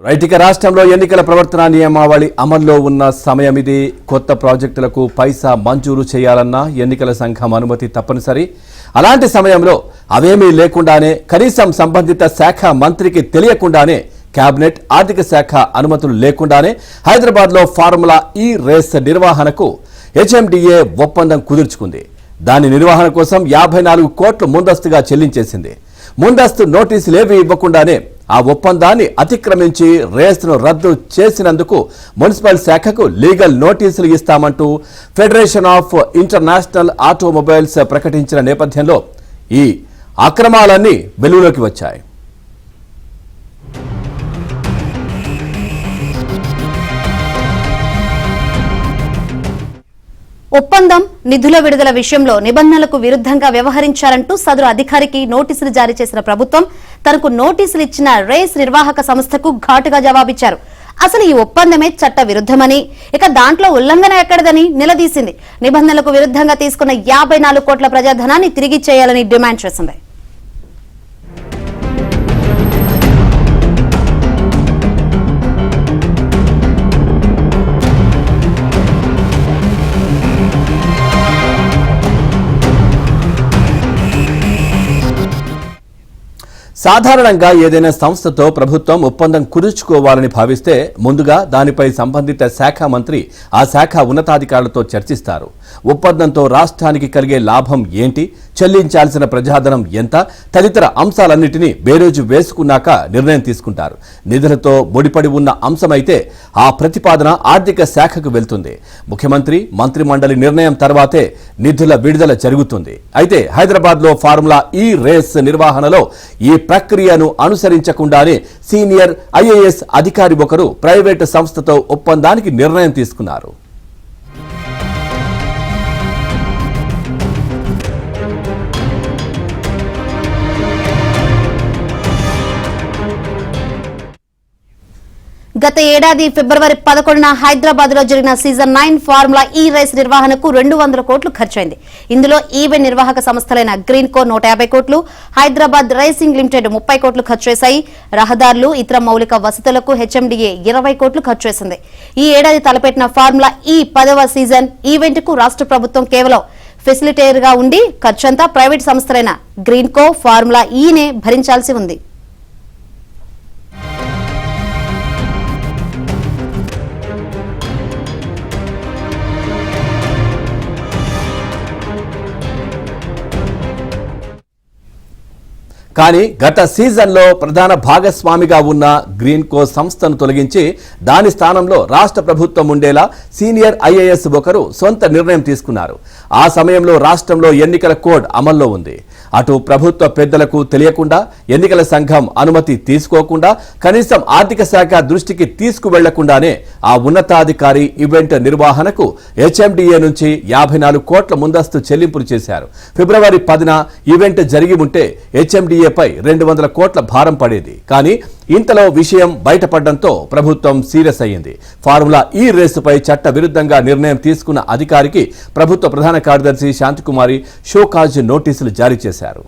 రైతిక రాష్ట్రంలో ఎన్నికల ప్రవర్తన నియమావళి అమల్లో ఉన్న సమయం ఇది. కొత్త ప్రాజెక్టులకు పైసా మంజూరు చేయాలన్నా ఎన్నికల సంఘం అనుమతి తప్పనిసరి. అలాంటి సమయంలో అవేమీ లేకుండానే, కనీసం సంబంధిత శాఖ మంత్రికి తెలియకుండానే, కేబినెట్ ఆర్థిక శాఖ అనుమతులు లేకుండానే హైదరాబాద్లో ఫార్ములా ఈ రేస్ నిర్వహణకు హెచ్ఎండిఏ ఒప్పందం కుదుర్చుకుంది. దాని నిర్వహణ కోసం 54 కోట్లు ముందస్తుగా చెల్లించేసింది. ముందస్తు నోటీసులేవీ ఇవ్వకుండానే ఆ ఒప్పందాన్ని అతిక్రమించి రేస్ను రద్దు చేసినందుకు మున్సిపల్ శాఖకు లీగల్ నోటీసులు ఇస్తామంటూ ఫెడరేషన్ ఆఫ్ ఇంటర్నేషనల్ ఆటోమొబైల్స్ ప్రకటించిన నేపథ్యంలో ఈ అక్రమాలన్నీ వెలుగులోకి వచ్చాయి. ఒప్పందం నిధుల విడుదల విషయంలో నిబంధనలకు విరుద్ధంగా వ్యవహరించారంటూ సదరు అధికారికి నోటీసులు జారీ చేసిన ప్రభుత్వం తనకు నోటీసులు ఇచ్చిన రేస్ నిర్వాహక సంస్థకు ఘాటుగా జవాబిచ్చారు. అసలు ఈ ఒప్పందమే చట్ట విరుద్ధమని, ఇక దాంట్లో ఉల్లంఘన ఎక్కడదని నిలదీసింది. నిబంధనలకు విరుద్ధంగా తీసుకున్న 54 కోట్ల ప్రజాధనాన్ని తిరిగి చేయాలని డిమాండ్ చేసింది. సాధారణంగా ఏదైనా సంస్థతో ప్రభుత్వం ఒప్పందం కుదుర్చుకోవాలని భావిస్తే ముందుగా దానిపై సంబంధిత శాఖ మంత్రి ఆ శాఖ ఉన్నతాధికారులతో చర్చిస్తారు. ఒప్పందంతో రాష్ట్రానికి కలిగే లాభం ఏంటి, చెల్లించాల్సిన ప్రజాధనం ఎంత తదితర అంశాలన్నింటినీ బేరోజు వేసుకున్నాక నిర్ణయం తీసుకుంటారు. నిధులతో ముడిపడి ఉన్న అంశమైతే ఆ ప్రతిపాదన ఆర్థిక శాఖకు వెళ్తుంది. ముఖ్యమంత్రి మంత్రిమండలి నిర్ణయం తర్వాతే నిధుల విడుదల జరుగుతుంది. అయితే హైదరాబాద్లో ఫార్ములా ఈ రేస్ నిర్వహణలో ఈ ప్రక్రియను అనుసరించకుండానే సీనియర్ ఐఏఎస్ అధికారి ఒకరు ప్రైవేటు సంస్థతో ఒప్పందానికి నిర్ణయం తీసుకున్నారు. గత ఏడాది ఫిబ్రవరి 11న హైదరాబాద్ లో జరిగిన సీజన్ 9 ఫార్ములా ఈ రేస్ నిర్వహణకు 200 కోట్లు ఖర్చయింది. ఇందులో ఈవెంట్ నిర్వాహక సంస్థలైన గ్రీన్ కో 150 కోట్లు, హైదరాబాద్ రైసింగ్ లిమిటెడ్ 30 కోట్లు ఖర్చు చేశాయి. రహదారులు, ఇతర మౌలిక వసతులకు హెచ్ఎండిఏ 20 కోట్లు ఖర్చు చేసింది. ఈ ఏడాది తలపెట్టిన ఫార్ములా ఈ 10వ సీజన్ ఈవెంట్ కు రాష్ట్ర ప్రభుత్వం కేవలం ఫెసిలిటేటర్ గా ఉండి ఖర్చంతా ప్రైవేట్ సంస్థలైన గ్రీన్ కో, ఫార్ములా ఈనే భరించాల్సి ఉంది. కానీ గత సీజన్లో ప్రధాన భాగస్వామిగా ఉన్న గ్రీన్ కో సంస్థను తొలగించి దాని స్థానంలో రాష్ట్ర ప్రభుత్వం ఉండేలా సీనియర్ ఐఏఎస్ ఒకరు సొంత నిర్ణయం తీసుకున్నారు. ఆ సమయంలో రాష్ట్రంలో ఎన్నికల కోడ్ అమల్లో ఉంది. అటు ప్రభుత్వ పెద్దలకు తెలియకుండా, ఎన్నికల సంఘం అనుమతి తీసుకోకుండా, కనీసం ఆర్థిక శాఖ దృష్టికి తీసుకువెళ్లకుండానే ఆ ఉన్నతాధికారి ఈవెంట్ నిర్వహణకు హెచ్ఎండిఏ నుంచి 54 కోట్ల ముందస్తు చెల్లింపులు చేశారు. ఫిబ్రవరి 10న ఈవెంట్ జరిగి ఉంటే హెచ్ఎండిఏపై 200 కోట్ల భారం పడేది. కానీ ఇంతలో విషయం బయటపడడంతో ప్రభుత్వం సీరియస్ అయ్యింది. ఫార్ములా ఈ రేసుపై చట్ట విరుద్ధంగా నిర్ణయం తీసుకున్న అధికారికి ప్రభుత్వ ప్రధాన కార్యదర్శి శాంతికుమారి షోకాజ్ నోటీసులు జారీ చేశారు.